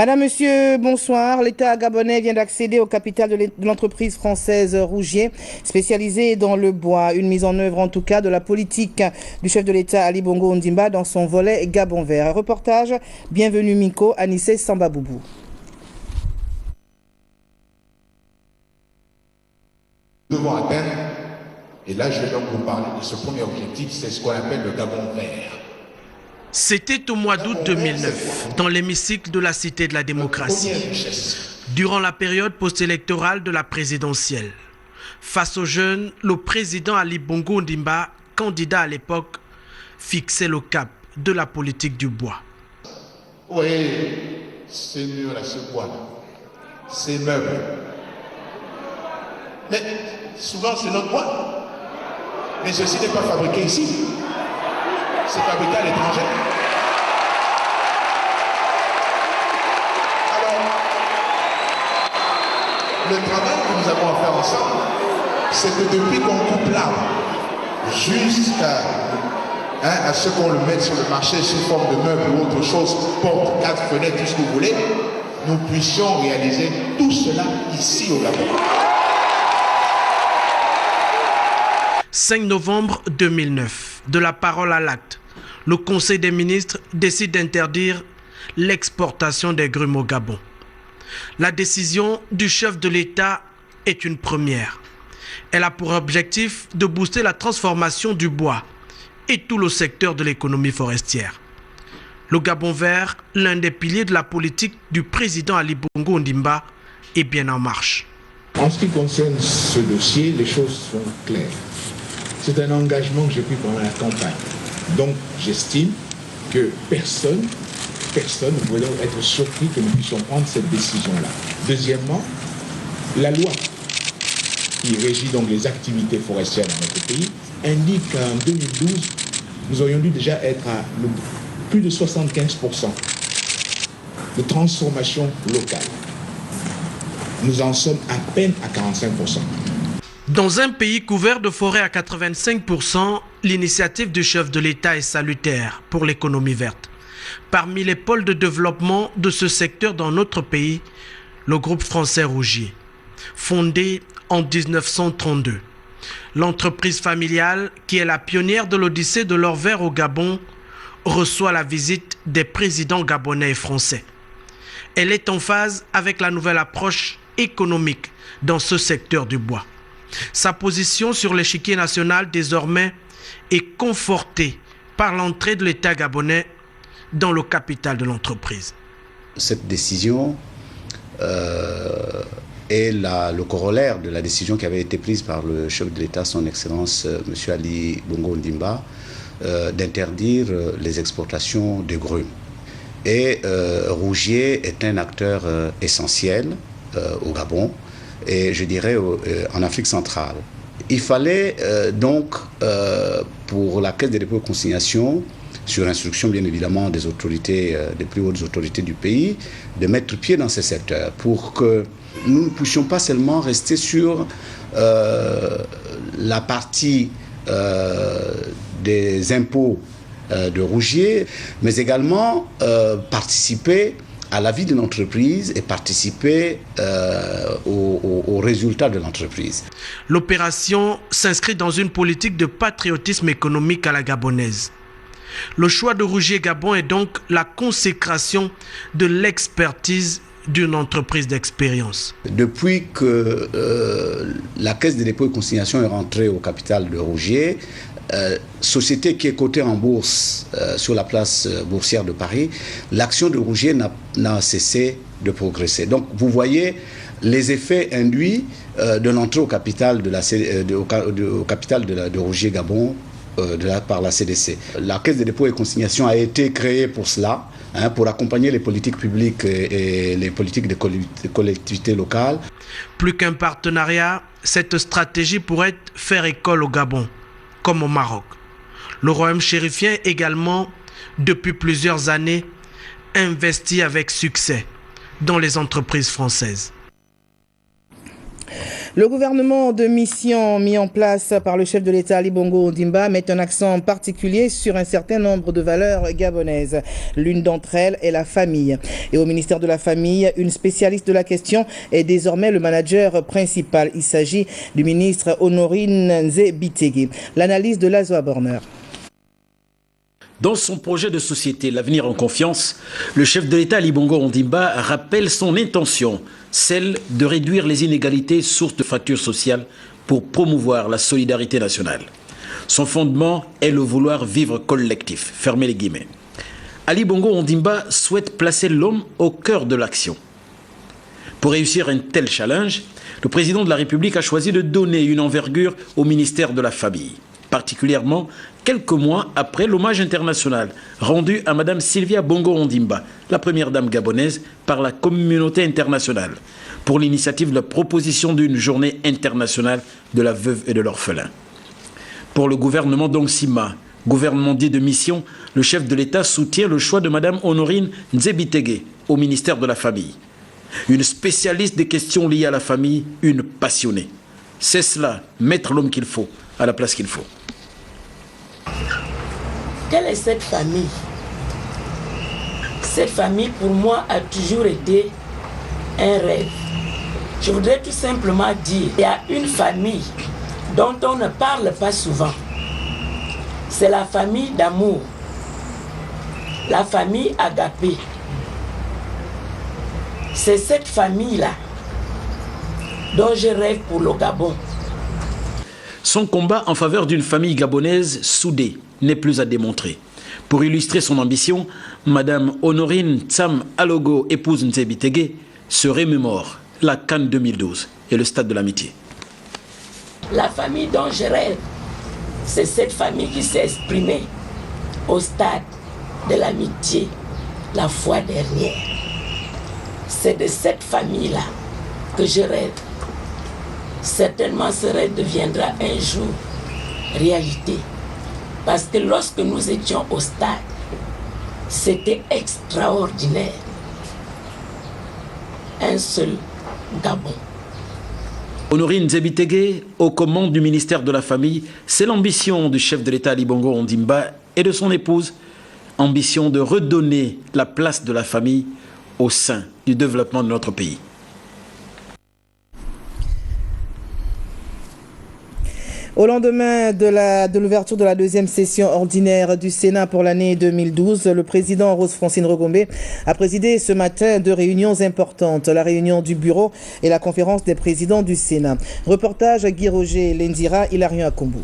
Madame, Monsieur, bonsoir. L'État gabonais vient d'accéder au capital de l'entreprise française Rougier, spécialisée dans le bois. Une mise en œuvre, en tout cas, de la politique du chef de l'État Ali Bongo Ondimba dans son volet Gabon vert. Un reportage, bienvenue Miko, Anissé Sambaboubou. Nous devons atteindre, et là je vais donc vous parler de ce premier objectif, c'est ce qu'on appelle le Gabon vert. C'était au mois d'août 2009, dans l'hémicycle de la Cité de la démocratie, durant la période post-électorale de la présidentielle. Face aux jeunes, le président Ali Bongo Ondimba, candidat à l'époque, fixait le cap de la politique du bois. Oui, ces murs là, ce bois là, ces meubles. Mais souvent c'est notre bois. Mais ceci n'est pas fabriqué ici. C'est fabriqué à l'étranger. Alors, le travail que nous avons à faire ensemble, c'est que depuis qu'on coupe l'arbre jusqu'à à ce qu'on le mette sur le marché sous forme de meubles ou autre chose, porte, 4 fenêtres, tout ce que vous voulez, nous puissions réaliser tout cela ici au Gabon. 5 novembre 2009, de la parole à l'acte, le Conseil des ministres décide d'interdire l'exportation des grumes au Gabon. La décision du chef de l'État est une première. Elle a pour objectif de booster la transformation du bois et tout le secteur de l'économie forestière. Le Gabon vert, l'un des piliers de la politique du président Ali Bongo Ondimba, est bien en marche. En ce qui concerne ce dossier, les choses sont claires. C'est un engagement que j'ai pris pendant la campagne. Donc, j'estime que personne ne pourrait donc être surpris que nous puissions prendre cette décision-là. Deuxièmement, la loi qui régit donc les activités forestières dans notre pays indique qu'en 2012, nous aurions dû déjà être à plus de 75% de transformation locale. Nous en sommes à peine à 45%. Dans un pays couvert de forêts à 85%, l'initiative du chef de l'État est salutaire pour l'économie verte. Parmi les pôles de développement de ce secteur dans notre pays, le groupe français Rougier, fondé en 1932. L'entreprise familiale, qui est la pionnière de l'odyssée de l'or vert au Gabon, reçoit la visite des présidents gabonais et français. Elle est en phase avec la nouvelle approche économique dans ce secteur du bois. Sa position sur l'échiquier national désormais est confortée par l'entrée de l'État gabonais dans le capital de l'entreprise. Cette décision est le corollaire de la décision qui avait été prise par le chef de l'État, son Excellence M. Ali Bongo Ondimba, d'interdire les exportations de grumes. Et Rougier est un acteur essentiel au Gabon, et je dirais en Afrique centrale. Il fallait donc, pour la Caisse des dépôts et consignations, sur instruction bien évidemment des autorités, des plus hautes autorités du pays, de mettre pied dans ce secteur pour que nous ne puissions pas seulement rester sur la partie des impôts de Rougier, mais également participer à la vie de l'entreprise et participer aux résultats de l'entreprise. L'opération s'inscrit dans une politique de patriotisme économique à la gabonaise. Le choix de Rougier Gabon est donc la consécration de l'expertise d'une entreprise d'expérience. Depuis que la Caisse des dépôts et consignations est rentrée au capital de Rougier, société qui est cotée en bourse sur la place boursière de Paris, l'action de Rougier n'a cessé de progresser. Donc vous voyez les effets induits de l'entrée au capital de Rougier Gabon par la CDC. La Caisse des dépôts et consignations a été créée pour cela, pour accompagner les politiques publiques et les politiques des collectivités locales. Plus qu'un partenariat, cette stratégie pourrait faire école au Gabon, comme au Maroc. Le royaume chérifien également, depuis plusieurs années, investit avec succès dans les entreprises françaises. Le gouvernement de mission mis en place par le chef de l'État Ali Bongo Ondimba met un accent particulier sur un certain nombre de valeurs gabonaises. L'une d'entre elles est la famille. Et au ministère de la Famille, une spécialiste de la question est désormais le manager principal. Il s'agit du ministre Honorine Nzé-Bitégé. L'analyse de Lazoa Borner. Dans son projet de société, l'avenir en confiance, le chef de l'État Ali Bongo Ondimba rappelle son intention, celle de réduire les inégalités sources de fractures sociales pour promouvoir la solidarité nationale. Son fondement est le vouloir vivre collectif. Fermez les guillemets. Ali Bongo Ondimba souhaite placer l'homme au cœur de l'action. Pour réussir un tel challenge, le président de la République a choisi de donner une envergure au ministère de la Famille, particulièrement quelques mois après l'hommage international rendu à Mme Sylvia Bongo Ondimba, la première dame gabonaise, par la communauté internationale, pour l'initiative de la proposition d'une journée internationale de la veuve et de l'orphelin. Pour le gouvernement d'Ongsima, gouvernement dit de mission, le chef de l'État soutient le choix de Mme Honorine Nzé-Bitégé au ministère de la Famille. Une spécialiste des questions liées à la famille, une passionnée. C'est cela, mettre l'homme qu'il faut à la place qu'il faut. Quelle est cette famille? Cette famille, pour moi, a toujours été un rêve. Je voudrais tout simplement dire, il y a une famille dont on ne parle pas souvent. C'est la famille d'amour, la famille agapée. C'est cette famille-là dont je rêve pour le Gabon. Son combat en faveur d'une famille gabonaise soudée n'est plus à démontrer. Pour illustrer son ambition, Mme Honorine Tsam Alogo, épouse Nzé-Bitégé, se remémore la Cannes 2012 et le stade de l'amitié. La famille dont je rêve, c'est cette famille qui s'est exprimée au stade de l'amitié la fois dernière. C'est de cette famille-là que je rêve. Certainement ce rêve deviendra un jour réalité. Parce que lorsque nous étions au stade, c'était extraordinaire. Un seul Gabon. Honorine Nzé-Bitégé, aux commandes du ministère de la Famille, c'est l'ambition du chef de l'État Ali Bongo Ondimba et de son épouse. Ambition de redonner la place de la famille au sein du développement de notre pays. Au lendemain de l'ouverture de la deuxième session ordinaire du Sénat pour l'année 2012, le président Rose-Francine Rogombe a présidé ce matin deux réunions importantes, la réunion du bureau et la conférence des présidents du Sénat. Reportage à Guy Roger Lendira, Hilarion Akombo.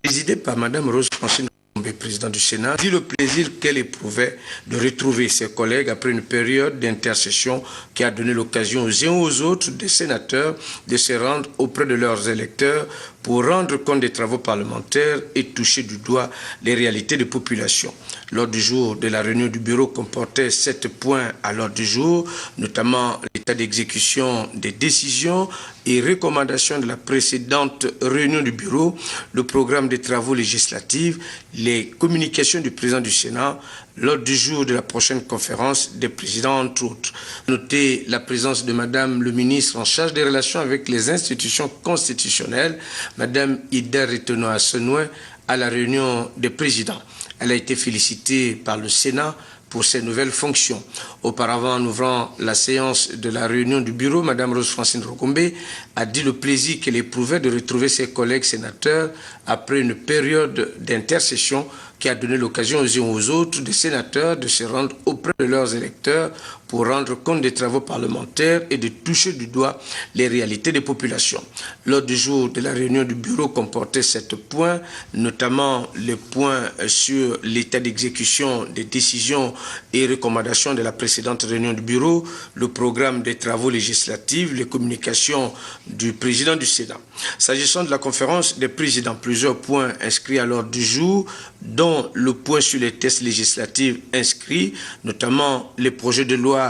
Présidé par Mme Rose-Francine Rogombe, président du Sénat, dit le plaisir qu'elle éprouvait de retrouver ses collègues après une période d'intercession qui a donné l'occasion aux uns aux autres des sénateurs de se rendre auprès de leurs électeurs pour rendre compte des travaux parlementaires et toucher du doigt les réalités des populations. L'ordre du jour de la réunion du bureau comportait 7 points à l'ordre du jour, notamment l'état d'exécution des décisions et recommandations de la précédente réunion du bureau, le programme des travaux législatifs, les communications du président du Sénat, l'ordre du jour de la prochaine conférence des présidents, entre autres. Notez la présence de Madame le ministre en charge des relations avec les institutions constitutionnelles, Madame Ida Retenoa-Senoué, à la réunion des présidents. Elle a été félicitée par le Sénat pour ses nouvelles fonctions. Auparavant, en ouvrant la séance de la réunion du bureau, Mme Rose-Francine Rogombe a dit le plaisir qu'elle éprouvait de retrouver ses collègues sénateurs après une période d'intercession qui a donné l'occasion aux uns aux autres des sénateurs de se rendre auprès de leurs électeurs pour rendre compte des travaux parlementaires et de toucher du doigt les réalités des populations. L'ordre du jour de la réunion du bureau comportait 7 points, notamment les points sur l'état d'exécution des décisions et recommandations de la précédente réunion du bureau, le programme des travaux législatifs, les communications du président du Sénat. S'agissant de la conférence des présidents, plusieurs points inscrits à l'ordre du jour, dont le point sur les tests législatifs inscrits, notamment les projets de loi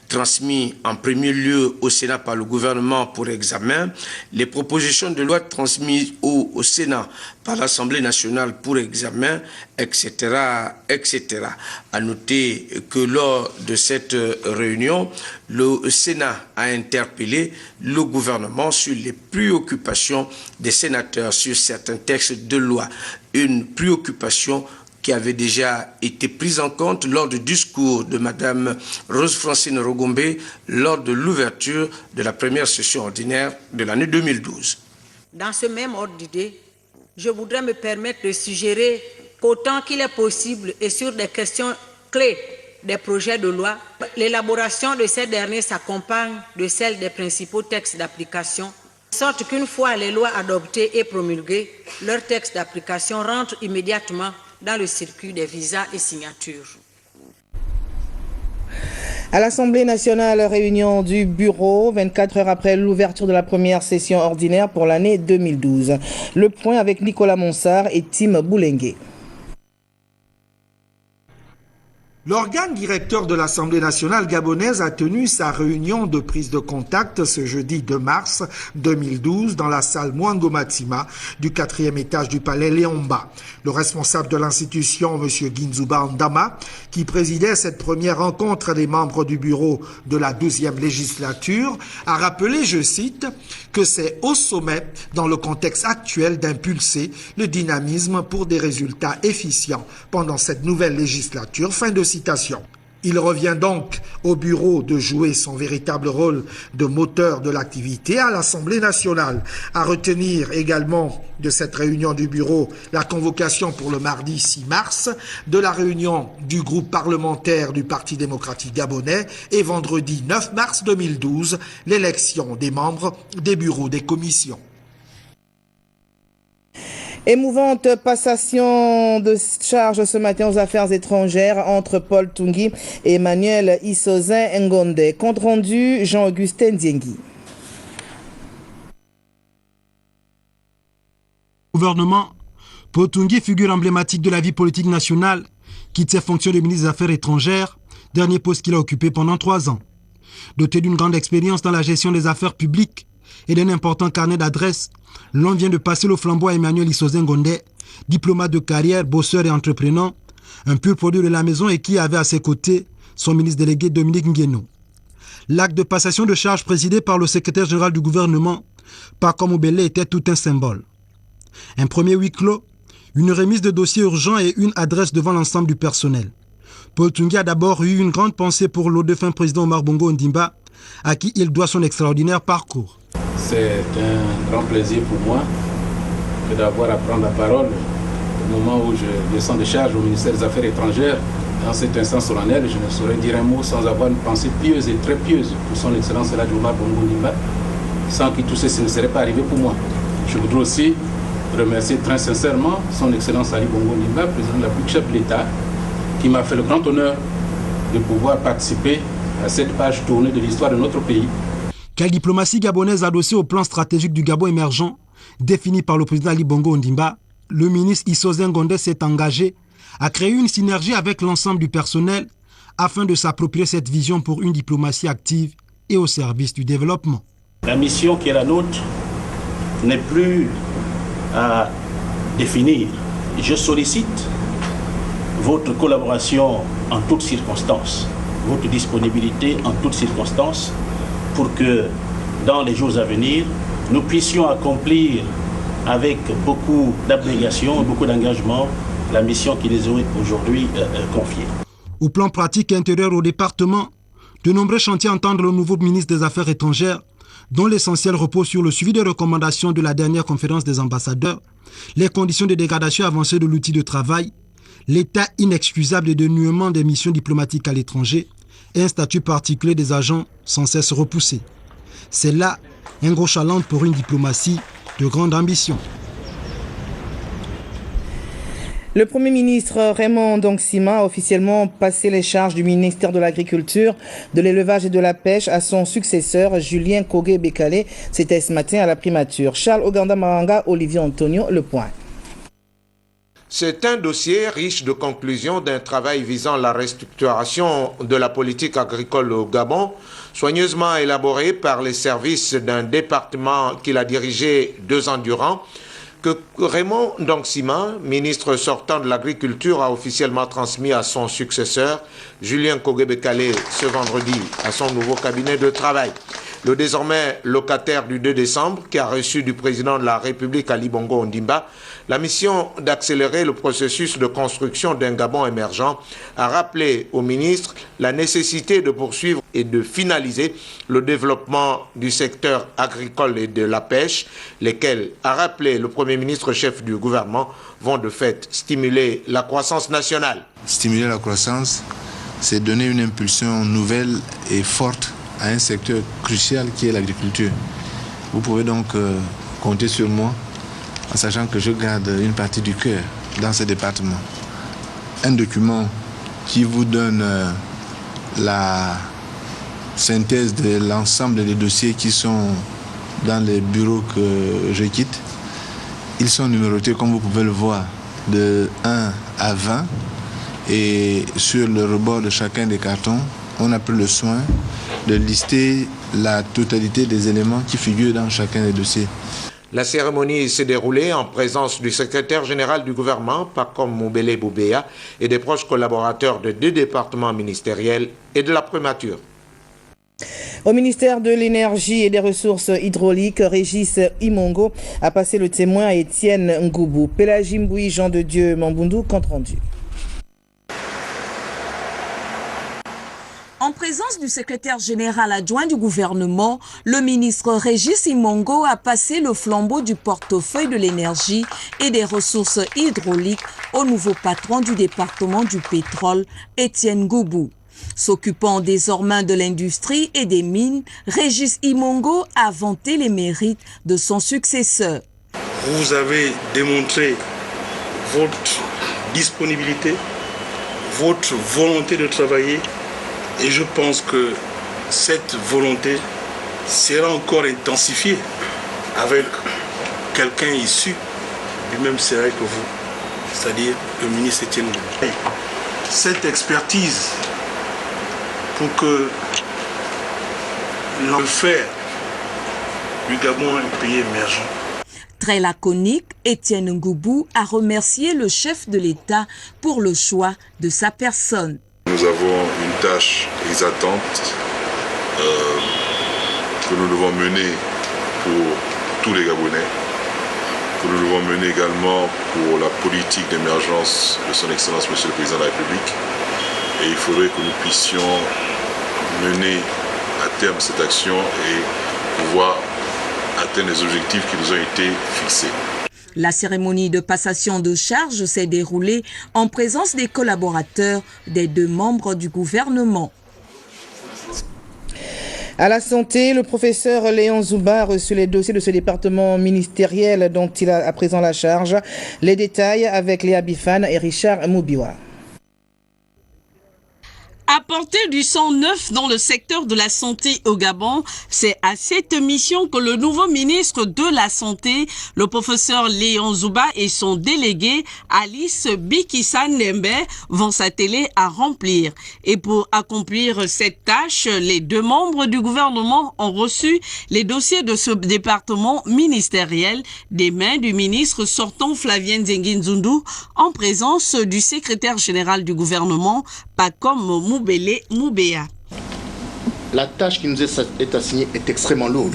transmis en premier lieu au Sénat par le gouvernement pour examen, les propositions de loi transmises au Sénat par l'Assemblée nationale pour examen, etc., etc. À noter que lors de cette réunion, le Sénat a interpellé le gouvernement sur les préoccupations des sénateurs sur certains textes de loi. Une préoccupation qui avait déjà été prise en compte lors du discours de Mme Rose-Francine Rogombe lors de l'ouverture de la première session ordinaire de l'année 2012. Dans ce même ordre d'idée, je voudrais me permettre de suggérer qu'autant qu'il est possible et sur des questions clés des projets de loi, l'élaboration de ces derniers s'accompagne de celle des principaux textes d'application, de sorte qu'une fois les lois adoptées et promulguées, leurs textes d'application rentrent immédiatement dans le circuit des visas et signatures. À l'Assemblée nationale, réunion du bureau, 24 heures après l'ouverture de la première session ordinaire pour l'année 2012. Le point avec Nicolas Monsard et Tim Boulengue. L'organe directeur de l'Assemblée nationale gabonaise a tenu sa réunion de prise de contact ce jeudi 2 mars 2012 dans la salle Mwango Matima du 4e étage du palais Léomba. Le responsable de l'institution, M. Ginzuba Ndama, qui présidait cette première rencontre des membres du bureau de la 12e législature, a rappelé, je cite, que c'est au sommet, dans le contexte actuel, d'impulser le dynamisme pour des résultats efficients pendant cette nouvelle législature. Fin de citation. Il revient donc au bureau de jouer son véritable rôle de moteur de l'activité à l'Assemblée nationale. À retenir également de cette réunion du bureau la convocation pour le mardi 6 mars de la réunion du groupe parlementaire du Parti démocratique gabonais et vendredi 9 mars 2012 l'élection des membres des bureaux des commissions. Émouvante passation de charge ce matin aux affaires étrangères entre Paul Tungui et Emmanuel Issosin Ngonde. Compte rendu Jean-Augustin Diengi. Gouvernement, Paul Tungui, figure emblématique de la vie politique nationale, quitte ses fonctions de ministre des Affaires étrangères, dernier poste qu'il a occupé pendant 3 ans. Doté d'une grande expérience dans la gestion des affaires publiques et d'un important carnet d'adresses, l'on vient de passer le flambeau à Emmanuel Issosin Ngonde, diplomate de carrière, bosseur et entrepreneur, un pur produit de la maison et qui avait à ses côtés son ministre délégué Dominique Ngueno. L'acte de passation de charge présidé par le secrétaire général du gouvernement, Paco Mobele, était tout un symbole. Un premier huis clos, une remise de dossiers urgents et une adresse devant l'ensemble du personnel. Paul Tungui a d'abord eu une grande pensée pour le défunt président Omar Bongo Ondimba, à qui il doit son extraordinaire parcours. C'est un grand plaisir pour moi d'avoir à prendre la parole au moment où je descends de charge au ministère des Affaires étrangères. Dans cet instant solennel, je ne saurais dire un mot sans avoir une pensée pieuse et très pieuse pour son Excellence Elhadji Omar Bongo Ondimba, sans qui tout ceci ne serait pas arrivé pour moi. Je voudrais aussi remercier très sincèrement son Excellence Ali Bongo Ondimba, président de la République, chef de l'État, qui m'a fait le grand honneur de pouvoir participer à cette page tournée de l'histoire de notre pays. Quelle diplomatie gabonaise adossée au plan stratégique du Gabon émergent, défini par le président Ali Bongo Ondimba, le ministre Issosin Ngonde s'est engagé à créer une synergie avec l'ensemble du personnel afin de s'approprier cette vision pour une diplomatie active et au service du développement. La mission qui est la nôtre n'est plus à définir. Je sollicite votre collaboration en toutes circonstances, votre disponibilité en toutes circonstances, pour que dans les jours à venir, nous puissions accomplir avec beaucoup d'abnégation, beaucoup d'engagement, la mission qui nous est aujourd'hui confiée. Au plan pratique et intérieur au département, de nombreux chantiers entendent le nouveau ministre des Affaires étrangères, dont l'essentiel repose sur le suivi des recommandations de la dernière conférence des ambassadeurs, les conditions de dégradation avancée de l'outil de travail, l'état inexcusable de dénuement des missions diplomatiques à l'étranger et un statut particulier des agents sans cesse repoussés. C'est là un gros challenge pour une diplomatie de grande ambition. Le Premier ministre Raymond Dongsima a officiellement passé les charges du ministère de l'Agriculture, de l'Élevage et de la Pêche à son successeur Julien Kogé-Bekale. C'était ce matin à la primature. Charles Oganda Maranga, Olivier Antonio, Le Point. C'est un dossier riche de conclusions d'un travail visant la restructuration de la politique agricole au Gabon, soigneusement élaboré par les services d'un département qu'il a dirigé 2 ans durant, que Raymond Ndongsima, ministre sortant de l'Agriculture, a officiellement transmis à son successeur, Julien Kogué-Bekale, ce vendredi, à son nouveau cabinet de travail. Le désormais locataire du 2 décembre, qui a reçu du président de la République Ali Bongo Ondimba la mission d'accélérer le processus de construction d'un Gabon émergent, a rappelé au ministre la nécessité de poursuivre et de finaliser le développement du secteur agricole et de la pêche, lesquels, a rappelé le Premier ministre chef du gouvernement, vont de fait stimuler la croissance nationale. Stimuler la croissance, c'est donner une impulsion nouvelle et forte à un secteur crucial qui est l'agriculture. Vous pouvez donc compter sur moi, en sachant que je garde une partie du cœur dans ce département. Un document qui vous donne la synthèse de l'ensemble des dossiers qui sont dans les bureaux que je quitte. Ils sont numérotés, comme vous pouvez le voir, de 1 à 20. Et sur le rebord de chacun des cartons, on a pris le soin de lister la totalité des éléments qui figurent dans chacun des dossiers. La cérémonie s'est déroulée en présence du secrétaire général du gouvernement, Pacom Moubele Boubéa, et des proches collaborateurs de 2 départements ministériels et de la primature. Au ministère de l'Énergie et des Ressources hydrauliques, Régis Imongo a passé le témoin à Étienne Ngoubou. Pélagie Mbouy, Jean de Dieu Mambundu, compte rendu. En présence du secrétaire général adjoint du gouvernement, le ministre Régis Imongo a passé le flambeau du portefeuille de l'énergie et des ressources hydrauliques au nouveau patron du département du pétrole, Étienne Ngoubou. S'occupant désormais de l'industrie et des mines, Régis Imongo a vanté les mérites de son successeur. Vous avez démontré votre disponibilité, votre volonté de travailler. Et je pense que cette volonté sera encore intensifiée avec quelqu'un issu du même sérail que vous, c'est-à-dire le ministre Étienne Ngoubou. Cette expertise pour que l'enfer du Gabon est un pays émergent. Très laconique, Étienne Ngoubou a remercié le chef de l'État pour le choix de sa personne. Nous avons une tâche exaltante que nous devons mener pour tous les Gabonais, que nous devons mener également pour la politique d'émergence de son Excellence Monsieur le Président de la République. Et il faudrait que nous puissions mener à terme cette action et pouvoir atteindre les objectifs qui nous ont été fixés. La cérémonie de passation de charge s'est déroulée en présence des collaborateurs des 2 membres du gouvernement. À la santé, le professeur Léon Zouba a reçu les dossiers de ce département ministériel dont il a à présent la charge. Les détails avec Léa Bifane et Richard Moubiwa. Apporter du sang neuf dans le secteur de la santé au Gabon, c'est à cette mission que le nouveau ministre de la Santé, le professeur Léon Zouba et son délégué Alice Bikissa Nembe vont s'atteler à remplir. Et pour accomplir cette tâche, les 2 membres du gouvernement ont reçu les dossiers de ce département ministériel des mains du ministre sortant Flavien Nzengi-Nzundu en présence du secrétaire général du gouvernement, Pacom Moubele Moubéa. La tâche qui nous est assignée est extrêmement lourde.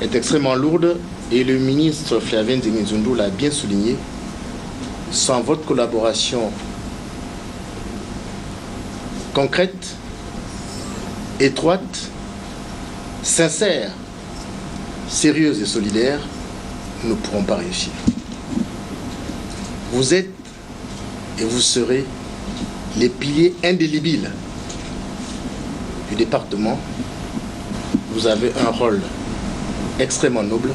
Et le ministre Flavien Nzengi-Nzundu l'a bien souligné. Sans votre collaboration concrète, étroite, sincère, sérieuse et solidaire, nous ne pourrons pas réussir. Vous êtes et vous serez les piliers indélébiles du département. Vous avez un rôle extrêmement noble,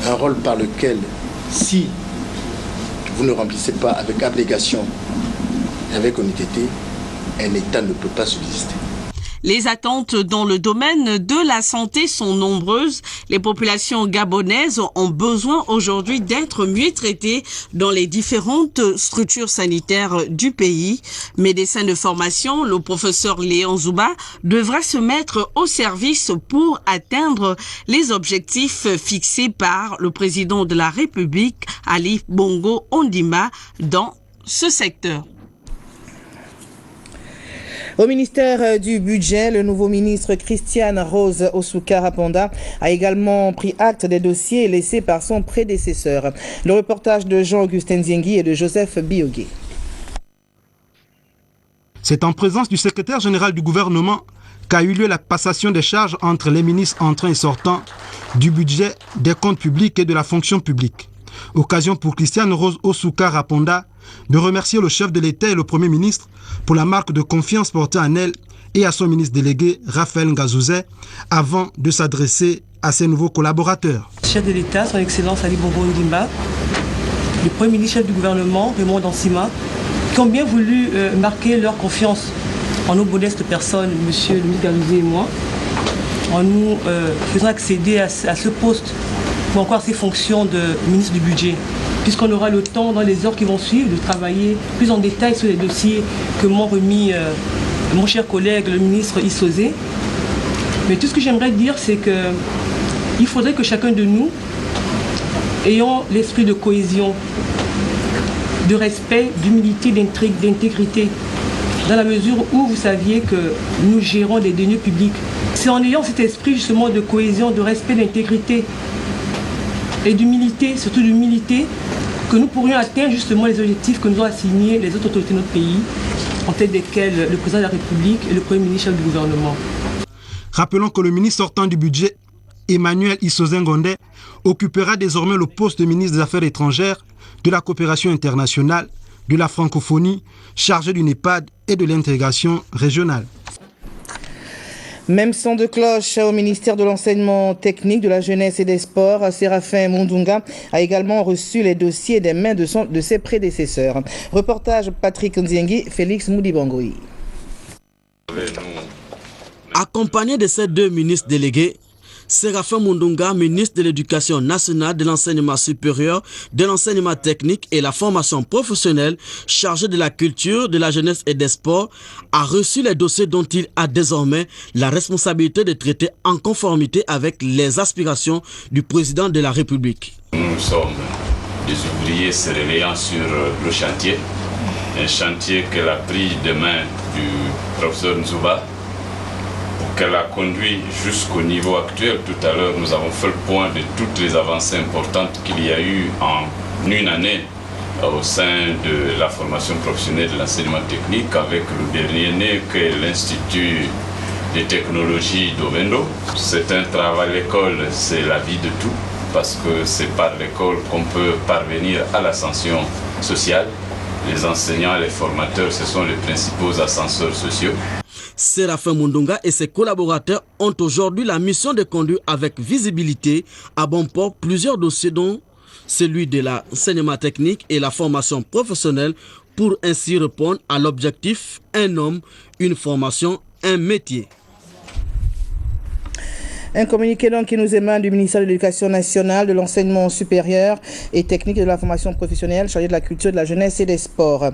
un rôle par lequel, si vous ne remplissez pas avec abnégation et avec honnêteté, un État ne peut pas subsister. Les attentes dans le domaine de la santé sont nombreuses. Les populations gabonaises ont besoin aujourd'hui d'être mieux traitées dans les différentes structures sanitaires du pays. Médecin de formation, le professeur Léon Zouba devra se mettre au service pour atteindre les objectifs fixés par le président de la République, Ali Bongo Ondimba, dans ce secteur. Au ministère du Budget, le nouveau ministre Christiane Rose Osuka Raponda a également pris acte des dossiers laissés par son prédécesseur. Le reportage de Jean-Augustin Ziengui et de Joseph Biogué. C'est en présence du secrétaire général du gouvernement qu'a eu lieu la passation des charges entre les ministres entrants et sortants du budget, des comptes publics et de la fonction publique. Occasion pour Christiane Rose Osuka Raponda de remercier le chef de l'État et le Premier ministre pour la marque de confiance portée en elle et à son ministre délégué Raphaël Ngazouzé avant de s'adresser à ses nouveaux collaborateurs. Chef de l'État, son Excellence Ali Bongo Ondimba, le Premier ministre chef du gouvernement Raymond Dansima, qui ont bien voulu marquer leur confiance en nos modestes personnes, monsieur le ministre Ngazouzé et moi, en nous faisant accéder à ce poste ou encore à ces fonctions de ministre du Budget, puisqu'on aura le temps dans les heures qui vont suivre de travailler plus en détail sur les dossiers que m'ont remis mon cher collègue le ministre Issozé. Mais tout ce que j'aimerais dire, c'est qu'il faudrait que chacun de nous ayons l'esprit de cohésion, de respect, d'humilité, d'intégrité, dans la mesure où vous saviez que nous gérons des deniers publics. C'est en ayant cet esprit justement de cohésion, de respect, d'intégrité et d'humilité, surtout d'humilité, que nous pourrions atteindre justement les objectifs que nous ont assignés les autres autorités de notre pays, en tête desquelles le président de la République et le Premier ministre du gouvernement. Rappelons que le ministre sortant du budget, Emmanuel Issozé Ngondé, occupera désormais le poste de ministre des Affaires étrangères, de la coopération internationale, de la francophonie, chargé du NEPAD et de l'intégration régionale. Même son de cloche au ministère de l'Enseignement technique, de la Jeunesse et des Sports. Séraphin Mundunga a également reçu les dossiers des mains de ses prédécesseurs. Reportage Patrick Nziengui, Félix Moudibangui. Accompagné de ces deux ministres délégués, Séraphin Mundunga, ministre de l'Éducation nationale, de l'enseignement supérieur, de l'enseignement technique et la formation professionnelle, chargé de la culture, de la jeunesse et des sports, a reçu les dossiers dont il a désormais la responsabilité de traiter en conformité avec les aspirations du président de la République. Nous sommes des ouvriers se réveillant sur le chantier, un chantier qu'elle a pris de main du professeur Nzouba, qu'elle a conduit jusqu'au niveau actuel. Tout à l'heure, nous avons fait le point de toutes les avancées importantes qu'il y a eu en une année au sein de la formation professionnelle de l'enseignement technique, avec le dernier né que l'Institut de technologie d'Ovendo. C'est un travail, l'école, c'est la vie de tout, parce que c'est par l'école qu'on peut parvenir à l'ascension sociale. Les enseignants, les formateurs, ce sont les principaux ascenseurs sociaux. Séraphin Mundunga et ses collaborateurs ont aujourd'hui la mission de conduire avec visibilité à bon port plusieurs dossiers, dont celui de l'enseignement technique et la formation professionnelle, pour ainsi répondre à l'objectif « Un homme, une formation, un métier ». Un communiqué donc qui nous émane du ministère de l'Éducation nationale, de l'enseignement supérieur et technique et de la formation professionnelle, chargé de la culture, de la jeunesse et des sports.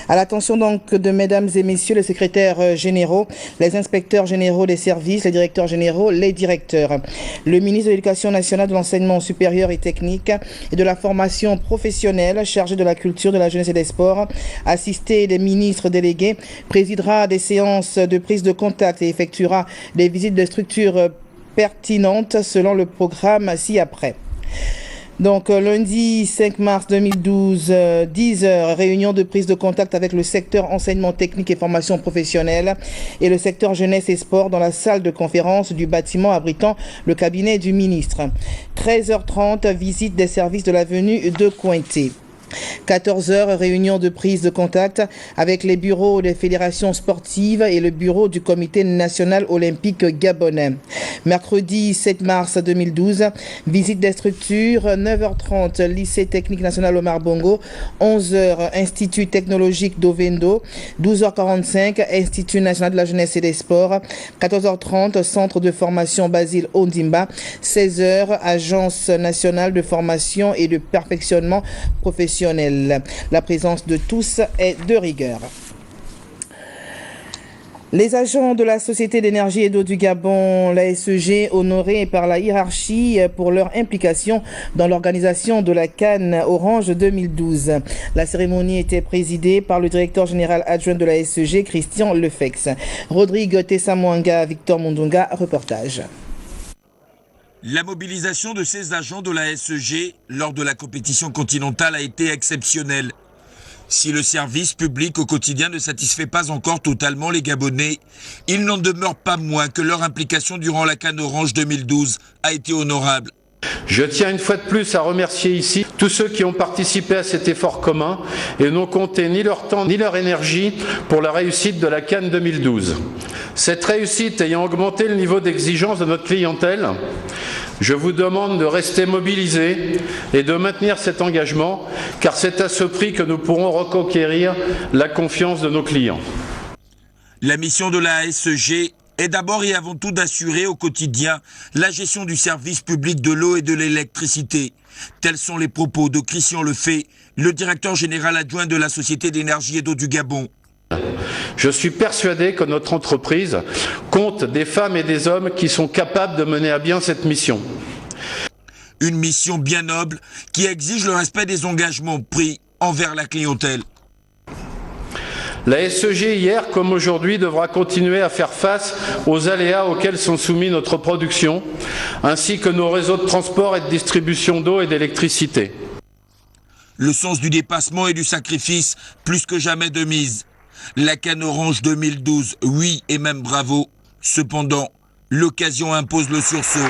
À l'attention donc de mesdames et messieurs les secrétaires généraux, les inspecteurs généraux des services, les directeurs généraux, les directeurs. Le ministre de l'Éducation nationale, de l'enseignement supérieur et technique et de la formation professionnelle, chargé de la culture, de la jeunesse et des sports, assisté des ministres délégués, présidera des séances de prise de contact et effectuera des visites de structures pertinentes selon le programme ci-après. Donc lundi 5 mars 2012, 10h, réunion de prise de contact avec le secteur enseignement technique et formation professionnelle et le secteur jeunesse et sport dans la salle de conférence du bâtiment abritant le cabinet du ministre. 13h30, visite des services de l'avenue de Cointé. 14h, réunion de prise de contact avec les bureaux des fédérations sportives et le bureau du comité national olympique gabonais. Mercredi 7 mars 2012, visite des structures, 9h30, lycée technique national Omar Bongo, 11h, institut technologique d'Ovendo, 12h45, institut national de la jeunesse et des sports, 14h30, centre de formation Basile Ondimba, 16h, agence nationale de formation et de perfectionnement professionnel. La présence de tous est de rigueur. Les agents de la Société d'énergie et d'eau du Gabon, la SEG, honorés par la hiérarchie pour leur implication dans l'organisation de la Cannes Orange 2012. La cérémonie était présidée par le directeur général adjoint de la SEG, Christian Lefex. Rodrigue Tessamouanga, Victor Mundunga, reportage. La mobilisation de ces agents de la SEG lors de la compétition continentale a été exceptionnelle. Si le service public au quotidien ne satisfait pas encore totalement les Gabonais, il n'en demeure pas moins que leur implication durant la Cannes Orange 2012 a été honorable. Je tiens une fois de plus à remercier ici tous ceux qui ont participé à cet effort commun et n'ont compté ni leur temps ni leur énergie pour la réussite de la Cannes 2012. Cette réussite ayant augmenté le niveau d'exigence de notre clientèle, je vous demande de rester mobilisés et de maintenir cet engagement, car c'est à ce prix que nous pourrons reconquérir la confiance de nos clients. La mission de la SEG est d'abord et avant tout d'assurer au quotidien la gestion du service public de l'eau et de l'électricité. Tels sont les propos de Christian Lefex, le directeur général adjoint de la Société d'énergie et d'eau du Gabon. Je suis persuadé que notre entreprise compte des femmes et des hommes qui sont capables de mener à bien cette mission. Une mission bien noble qui exige le respect des engagements pris envers la clientèle. La SEG hier comme aujourd'hui devra continuer à faire face aux aléas auxquels sont soumis notre production, ainsi que nos réseaux de transport et de distribution d'eau et d'électricité. Le sens du dépassement et du sacrifice plus que jamais de mise. La Cannes Orange 2012, oui et même bravo. Cependant, l'occasion impose le sursaut.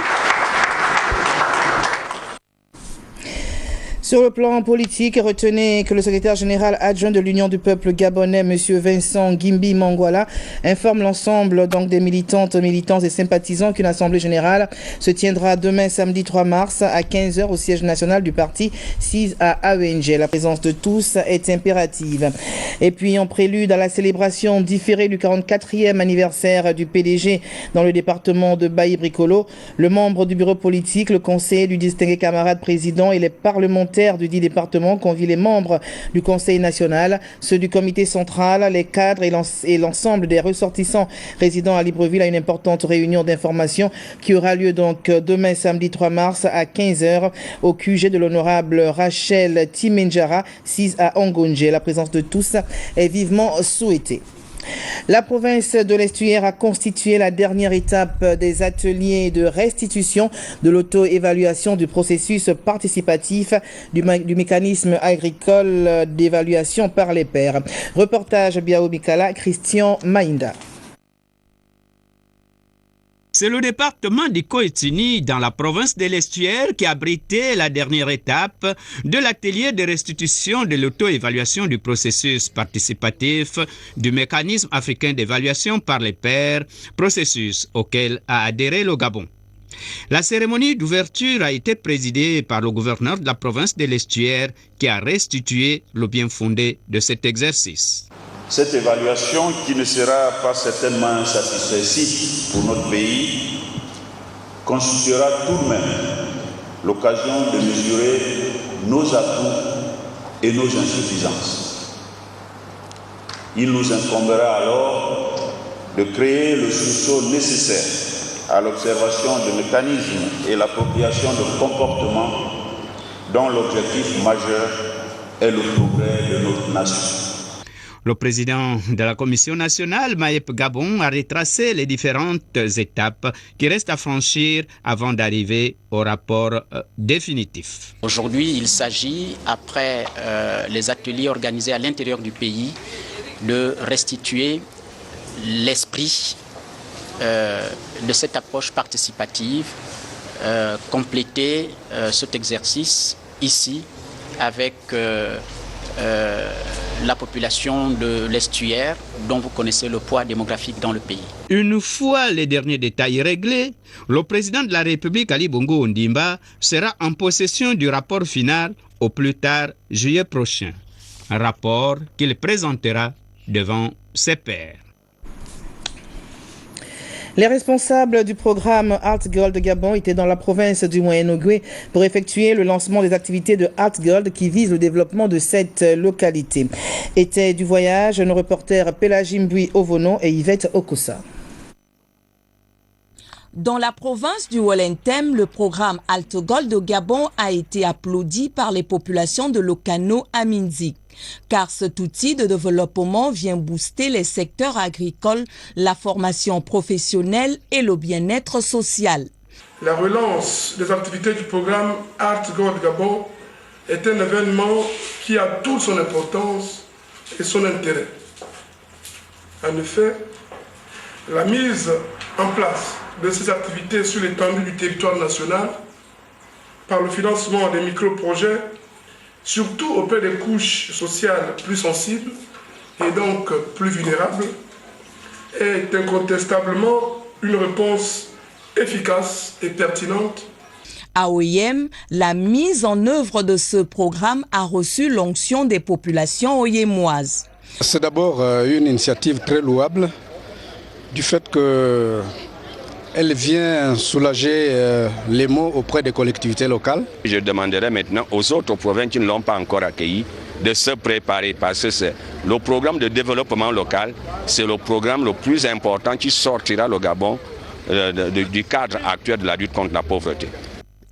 Sur le plan politique, retenez que le secrétaire général adjoint de l'Union du peuple gabonais, M. Vincent Gimbi Mangwala, informe l'ensemble des militantes, militants et sympathisants qu'une assemblée générale se tiendra demain samedi 3 mars à 15h au siège national du parti 6 à AENG. La présence de tous est impérative. Et puis en prélude à la célébration différée du 44e anniversaire du PDG dans le département de Baïbricolo, le membre du bureau politique, le conseiller du distingué camarade président et les parlementaires du dit département convie les membres du Conseil national, ceux du comité central, les cadres et l'ensemble des ressortissants résidant à Libreville à une importante réunion d'information qui aura lieu donc demain samedi 3 mars à 15h au QG de l'honorable Rachel Timenjara, 6 à Ongonje. La présence de tous est vivement souhaitée. La province de l'Estuaire a constitué la dernière étape des ateliers de restitution de l'auto-évaluation du processus participatif du mécanisme agricole d'évaluation par les pairs. Reportage Biao Mikala, Christian Mainda. C'est le département du Koetini, dans la province de l'Estuaire, qui a abrité la dernière étape de l'atelier de restitution de l'auto-évaluation du processus participatif du mécanisme africain d'évaluation par les pairs, processus auquel a adhéré le Gabon. La cérémonie d'ouverture a été présidée par le gouverneur de la province de l'Estuaire qui a restitué le bien fondé de cet exercice. Cette évaluation, qui ne sera pas certainement satisfaisante pour notre pays, constituera tout de même l'occasion de mesurer nos atouts et nos insuffisances. Il nous incombera alors de créer le sursaut nécessaire à l'observation de mécanismes et l'appropriation de comportements dont l'objectif majeur est le progrès de notre nation. Le président de la Commission nationale, Maëp Gabon, a retracé les différentes étapes qui restent à franchir avant d'arriver au rapport définitif. Aujourd'hui, il s'agit, après les ateliers organisés à l'intérieur du pays, de restituer l'esprit de cette approche participative, compléter cet exercice ici avec la population de l'estuaire, dont vous connaissez le poids démographique dans le pays. Une fois les derniers détails réglés, le président de la République, Ali Bongo Ondimba, sera en possession du rapport final au plus tard juillet prochain. Un rapport qu'il présentera devant ses pairs. Les responsables du programme Art Gold Gabon étaient dans la province du Moyen-Ogooué pour effectuer le lancement des activités de Art Gold qui visent le développement de cette localité. Étaient du voyage nos reporters Pélagie Mbui Ovono et Yvette Okosa. Dans la province du Walentem, le programme Art Gold au Gabon a été applaudi par les populations de Lokano à Minzik. Car cet outil de développement vient booster les secteurs agricoles, la formation professionnelle et le bien-être social. La relance des activités du programme Art Gold Gabon est un événement qui a toute son importance et son intérêt. En effet, la mise en place de ces activités sur l'étendue du territoire national par le financement des micro-projets, surtout auprès des couches sociales plus sensibles et donc plus vulnérables, est incontestablement une réponse efficace et pertinente. À Oyem, la mise en œuvre de ce programme a reçu l'onction des populations oyémoises. C'est d'abord une initiative très louable du fait qu'elle vient soulager les maux auprès des collectivités locales. Je demanderai maintenant aux autres provinces qui ne l'ont pas encore accueilli de se préparer parce que c'est le programme de développement local, c'est le programme le plus important qui sortira le Gabon du cadre actuel de la lutte contre la pauvreté.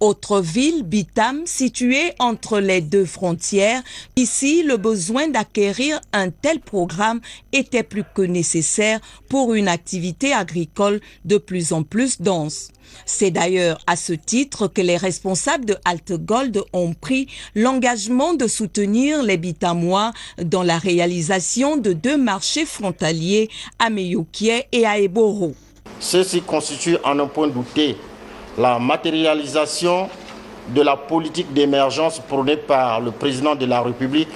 Autre ville, Bitam, située entre les deux frontières. Ici, le besoin d'acquérir un tel programme était plus que nécessaire pour une activité agricole de plus en plus dense. C'est d'ailleurs à ce titre que les responsables de Art Gold ont pris l'engagement de soutenir les Bitamois dans la réalisation de 2 marchés frontaliers à Meyokie et à Eboro. Ceci constitue, en un point douté, la matérialisation de la politique d'émergence prônée par le président de la République,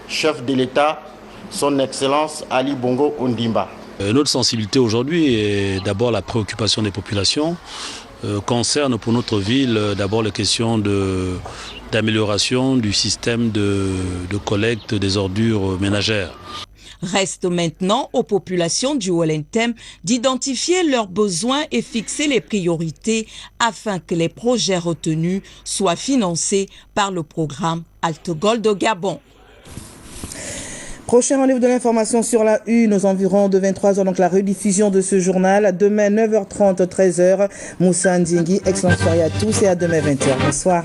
chef de l'État, son Excellence Ali Bongo Ondimba. Notre sensibilité aujourd'hui est d'abord la préoccupation des populations, concerne pour notre ville d'abord les questions d'amélioration du système de collecte des ordures ménagères. Reste maintenant aux populations du Walentem d'identifier leurs besoins et fixer les priorités afin que les projets retenus soient financés par le programme Art Gold au Gabon. Prochain rendez-vous de l'information sur la une aux environs de 23h, donc la rediffusion de ce journal. Demain 9h30, 13h. Moussa Ndiengui, excellente soirée à tous et à demain 20h. Bonsoir.